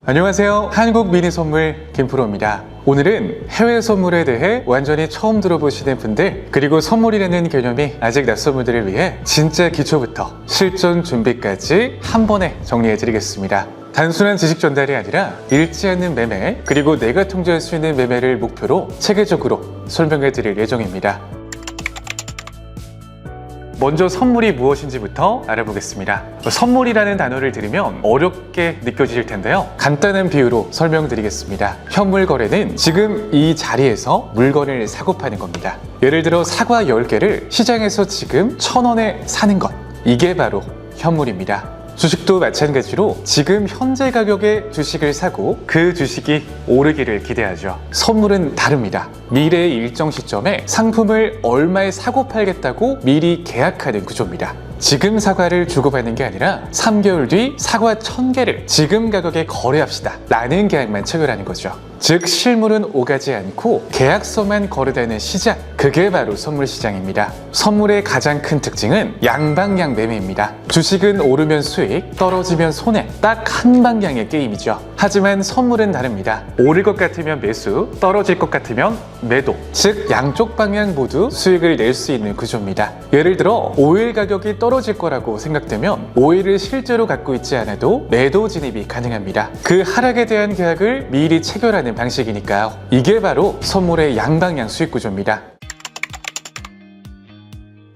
안녕하세요. 한국미니선물 김프로입니다. 오늘은 해외 선물에 대해 완전히 처음 들어보시는 분들, 그리고 선물이라는 개념이 아직 낯선 분들을 위해 진짜 기초부터 실전 준비까지 한 번에 정리해 드리겠습니다. 단순한 지식 전달이 아니라 잃지 않는 매매, 그리고 내가 통제할 수 있는 매매를 목표로 체계적으로 설명해 드릴 예정입니다. 먼저 선물이 무엇인지부터 알아보겠습니다. 선물이라는 단어를 들으면 어렵게 느껴지실 텐데요. 간단한 비유로 설명드리겠습니다. 현물 거래는 지금 이 자리에서 물건을 사고 파는 겁니다. 예를 들어 사과 10개를 시장에서 지금 1,000원에 사는 것, 이게 바로 현물입니다. 주식도 마찬가지로 지금 현재 가격에 주식을 사고 그 주식이 오르기를 기대하죠. 선물은 다릅니다. 미래의 일정 시점에 상품을 얼마에 사고 팔겠다고 미리 계약하는 구조입니다. 지금 사과를 주고받는 게 아니라 3개월 뒤 사과 1,000개를 지금 가격에 거래합시다 라는 계약만 체결하는 거죠. 즉 실물은 오가지 않고 계약서만 거래되는 시장, 그게 바로 선물 시장입니다. 선물의 가장 큰 특징은 양방향 매매입니다. 주식은 오르면 수익, 떨어지면 손해, 딱 한 방향의 게임이죠. 하지만 선물은 다릅니다. 오를 것 같으면 매수, 떨어질 것 같으면 매도, 즉 양쪽 방향 모두 수익을 낼 수 있는 구조입니다. 예를 들어 오일 가격이 떨어질 거라고 생각되면 오일을 실제로 갖고 있지 않아도 매도 진입이 가능합니다. 그 하락에 대한 계약을 미리 체결하는 방식이니까요. 이게 바로 선물의 양방향 수익 구조입니다.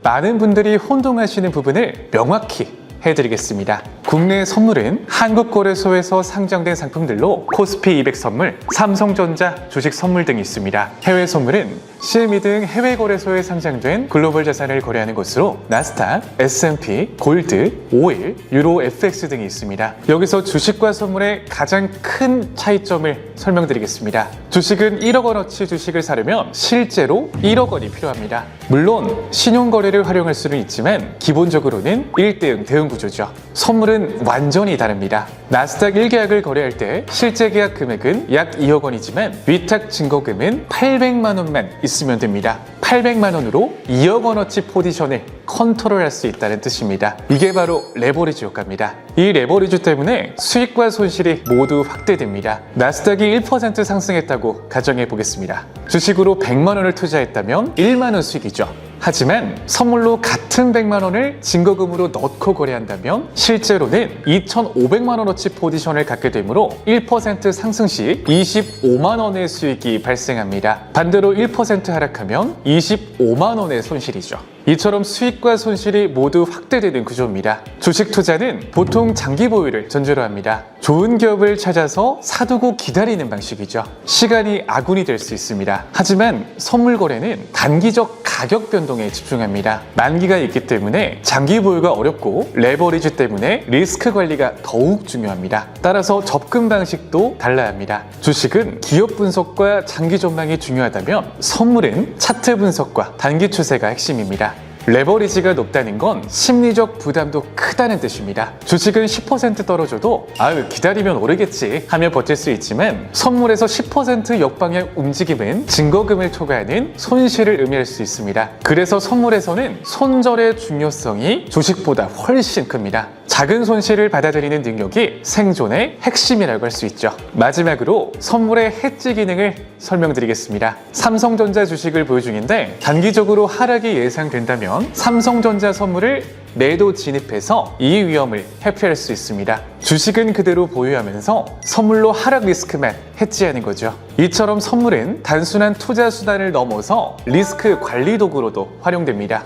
많은 분들이 혼동하시는 부분을 명확히 해드리겠습니다. 국내 선물은 한국거래소에서 상장된 상품들로 코스피 200 선물, 삼성전자 주식 선물 등이 있습니다. 해외 선물은 CME 등 해외 거래소에 상장된 글로벌 자산을 거래하는 곳으로 나스닥, S&P, 골드, 오일, 유로, FX 등이 있습니다. 여기서 주식과 선물의 가장 큰 차이점을 설명드리겠습니다. 주식은 1억 원어치 주식을 사려면 실제로 1억 원이 필요합니다. 물론 신용거래를 활용할 수는 있지만 기본적으로는 1대0 대응 구조죠. 선물은 완전히 다릅니다. 나스닥 1계약을 거래할 때 실제 계약 금액은 약 2억 원이지만 위탁 증거금은 800만 원만 있으면 됩니다. 800만 원으로 2억 원어치 포지션을 컨트롤할 수 있다는 뜻입니다. 이게 바로 레버리지 효과입니다. 이 레버리지 때문에 수익과 손실이 모두 확대됩니다. 나스닥이 1% 상승했다고 가정해 보겠습니다. 주식으로 100만 원을 투자했다면 1만 원 수익이죠. 하지만 선물로 같은 100만 원을 증거금으로 넣고 거래한다면 실제로는 2,500만 원어치 포지션을 갖게 되므로 1% 상승 시 25만 원의 수익이 발생합니다. 반대로 1% 하락하면 25만 원의 손실이죠. 이처럼 수익과 손실이 모두 확대되는 구조입니다. 주식 투자는 보통 장기 보유를 전제로 합니다. 좋은 기업을 찾아서 사두고 기다리는 방식이죠. 시간이 아군이 될 수 있습니다. 하지만 선물 거래는 단기적 가격 변동에 집중합니다. 만기가 있기 때문에 장기 보유가 어렵고 레버리지 때문에 리스크 관리가 더욱 중요합니다. 따라서 접근 방식도 달라야 합니다. 주식은 기업 분석과 장기 전망이 중요하다면 선물은 차트 분석과 단기 추세가 핵심입니다. 레버리지가 높다는 건 심리적 부담도 크다는 뜻입니다. 주식은 10% 떨어져도 기다리면 오르겠지 하며 버틸 수 있지만 선물에서 10% 역방향 움직임은 증거금을 초과하는 손실을 의미할 수 있습니다. 그래서 선물에서는 손절의 중요성이 주식보다 훨씬 큽니다. 작은 손실을 받아들이는 능력이 생존의 핵심이라고 할 수 있죠. 마지막으로 선물의 해지 기능을 설명드리겠습니다. 삼성전자 주식을 보유 중인데 단기적으로 하락이 예상된다면 삼성전자 선물을 매도 진입해서 이 위험을 회피할 수 있습니다. 주식은 그대로 보유하면서 선물로 하락 리스크만 해지하는 거죠. 이처럼 선물은 단순한 투자 수단을 넘어서 리스크 관리 도구로도 활용됩니다.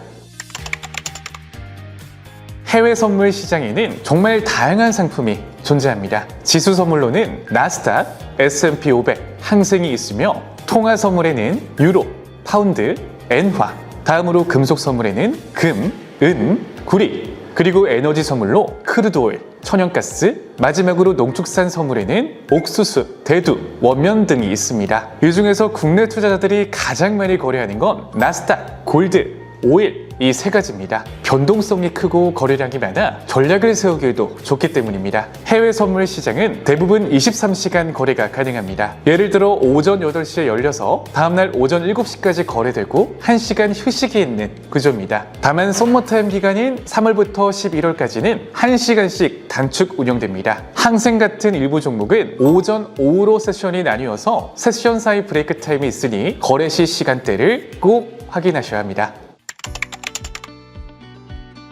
해외 선물 시장에는 정말 다양한 상품이 존재합니다. 지수 선물로는 나스닥, S&P 500, 항생이 있으며 통화 선물에는 유로, 파운드, 엔화, 다음으로 금속 선물에는 금, 은, 구리, 그리고 에너지 선물로 크루드 오일, 천연가스, 마지막으로 농축산 선물에는 옥수수, 대두, 원면 등이 있습니다. 이 중에서 국내 투자자들이 가장 많이 거래하는 건 나스닥, 골드, 5일 이 세 가지입니다. 변동성이 크고 거래량이 많아 전략을 세우기에도 좋기 때문입니다. 해외 선물 시장은 대부분 23시간 거래가 가능합니다. 예를 들어 오전 8시에 열려서 다음날 오전 7시까지 거래되고 1시간 휴식이 있는 구조입니다. 다만 썸머타임 기간인 3월부터 11월까지는 1시간씩 단축 운영됩니다. 항생 같은 일부 종목은 오전, 오후로 세션이 나뉘어서 세션 사이 브레이크 타임이 있으니 거래 시 시간대를 꼭 확인하셔야 합니다.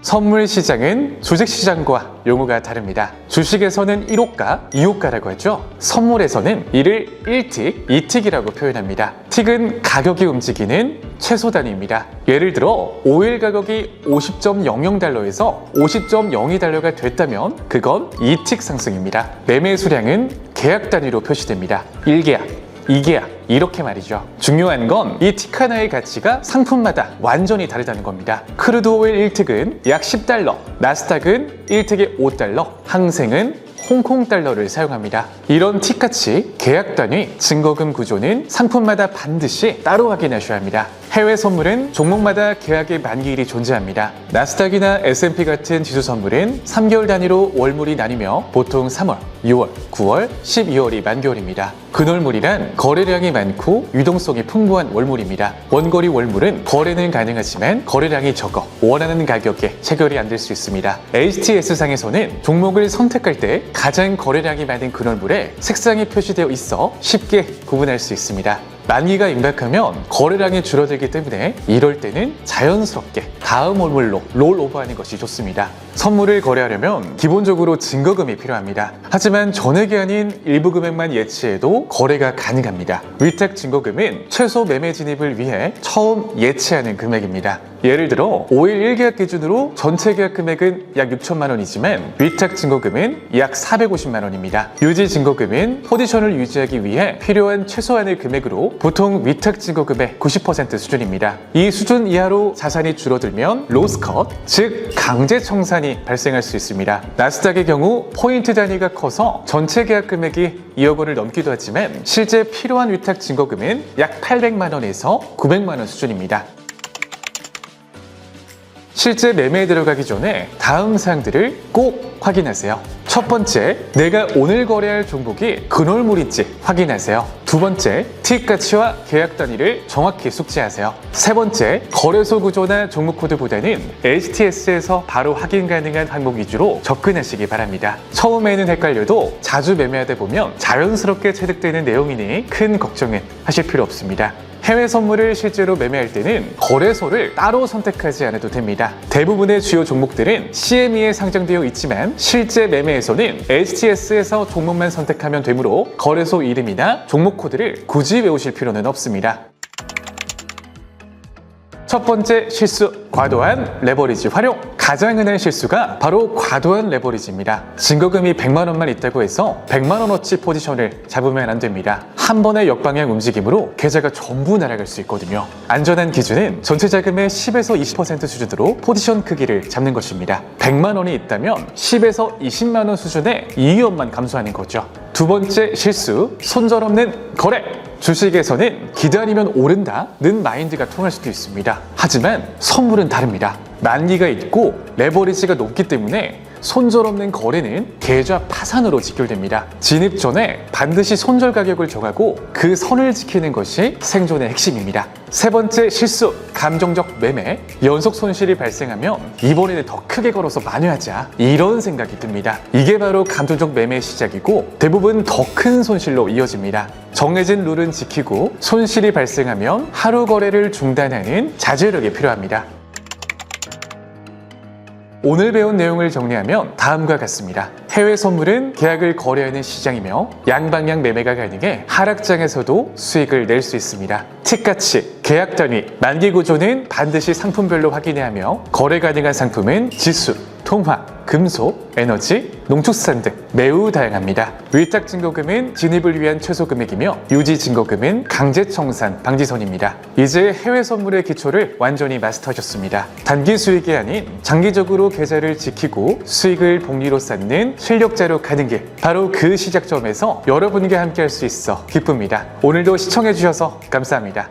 선물 시장은 주식 시장과 용어가 다릅니다. 주식에서는 1호가, 2호가라고 하죠. 선물에서는 이를 1틱, 2틱이라고 표현합니다. 틱은 가격이 움직이는 최소 단위입니다. 예를 들어 5일 가격이 50.00달러에서 50.02달러가 됐다면 그건 2틱 상승입니다. 매매 수량은 계약 단위로 표시됩니다. 1계약, 2계약 이렇게 말이죠. 중요한 건 이 틱 하나의 가치가 상품마다 완전히 다르다는 겁니다. 크루드 오일 1틱은 약 10달러, 나스닥은 1틱에 5달러, 항생은 홍콩 달러를 사용합니다. 이런 틱같이 계약 단위, 증거금 구조는 상품마다 반드시 따로 확인하셔야 합니다. 해외 선물은 종목마다 계약의 만기일이 존재합니다. 나스닥이나 S&P 같은 지수 선물은 3개월 단위로 월물이 나뉘며 보통 3월, 6월, 9월, 12월이 만기월입니다. 근월물이란 거래량이 많고 유동성이 풍부한 월물입니다. 원거리 월물은 거래는 가능하지만 거래량이 적어 원하는 가격에 체결이 안 될 수 있습니다. HTS상에서는 종목을 선택할 때 가장 거래량이 많은 근월물에 색상이 표시되어 있어 쉽게 구분할 수 있습니다. 만기가 임박하면 거래량이 줄어들기 때문에 이럴 때는 자연스럽게 다음 월물로 롤오버하는 것이 좋습니다. 선물을 거래하려면 기본적으로 증거금이 필요합니다. 하지만 전액이 아닌 일부 금액만 예치해도 거래가 가능합니다. 위탁 증거금은 최소 매매 진입을 위해 처음 예치하는 금액입니다. 예를 들어 5일 1계약 기준으로 전체 계약 금액은 약 6천만 원이지만 위탁 증거금은 약 450만 원입니다. 유지 증거금은 포지션을 유지하기 위해 필요한 최소한의 금액으로 보통 위탁 증거금의 90% 수준입니다. 이 수준 이하로 자산이 줄어들면 로스컷, 즉 강제 청산이 발생할 수 있습니다. 나스닥의 경우 포인트 단위가 커서 전체 계약 금액이 2억 원을 넘기도 하지만 실제 필요한 위탁 증거금은 약 800만 원에서 900만 원 수준입니다. 실제 매매에 들어가기 전에 다음 사항들을 꼭 확인하세요. 첫 번째, 내가 오늘 거래할 종목이 근월물인지 확인하세요. 두 번째, 틱 가치와 계약 단위를 정확히 숙지하세요. 세 번째, 거래소 구조나 종목 코드보다는 HTS에서 바로 확인 가능한 항목 위주로 접근하시기 바랍니다. 처음에는 헷갈려도 자주 매매하다 보면 자연스럽게 체득되는 내용이니 큰 걱정은 하실 필요 없습니다. 해외 선물을 실제로 매매할 때는 거래소를 따로 선택하지 않아도 됩니다. 대부분의 주요 종목들은 CME에 상장되어 있지만 실제 매매에서는 HTS에서 종목만 선택하면 되므로 거래소 이름이나 종목 코드를 굳이 외우실 필요는 없습니다. 첫 번째 실수, 과도한 레버리지 활용. 가장 흔한 실수가 바로 과도한 레버리지입니다. 증거금이 100만 원만 있다고 해서 100만 원어치 포지션을 잡으면 안 됩니다. 한 번의 역방향 움직임으로 계좌가 전부 날아갈 수 있거든요. 안전한 기준은 전체 자금의 10에서 20% 수준으로 포지션 크기를 잡는 것입니다. 100만 원이 있다면 10에서 20만 원 수준의 이익원만 감소하는 거죠. 두 번째 실수, 손절없는 거래. 주식에서는 기다리면 오른다는 마인드가 통할 수도 있습니다. 하지만 선물은 다릅니다. 만기가 있고 레버리지가 높기 때문에 손절 없는 거래는 계좌 파산으로 직결됩니다. 진입 전에 반드시 손절 가격을 정하고 그 선을 지키는 것이 생존의 핵심입니다. 세 번째 실수, 감정적 매매. 연속 손실이 발생하면 이번에는 더 크게 걸어서 만회하자, 이런 생각이 듭니다. 이게 바로 감정적 매매의 시작이고 대부분 더 큰 손실로 이어집니다. 정해진 룰은 지키고 손실이 발생하면 하루 거래를 중단하는 자제력이 필요합니다. 오늘 배운 내용을 정리하면 다음과 같습니다. 해외 선물은 계약을 거래하는 시장이며 양방향 매매가 가능해 하락장에서도 수익을 낼 수 있습니다. 틱가치, 계약 단위, 만기 구조는 반드시 상품별로 확인해야 하며 거래 가능한 상품은 지수, 통화, 금속, 에너지, 농축산 등 매우 다양합니다. 위탁 증거금은 진입을 위한 최소 금액이며 유지 증거금은 강제 청산 방지선입니다. 이제 해외 선물의 기초를 완전히 마스터하셨습니다. 단기 수익이 아닌 장기적으로 계좌를 지키고 수익을 복리로 쌓는 실력자로 가는 길, 바로 그 시작점에서 여러분과 함께 할 수 있어 기쁩니다. 오늘도 시청해주셔서 감사합니다.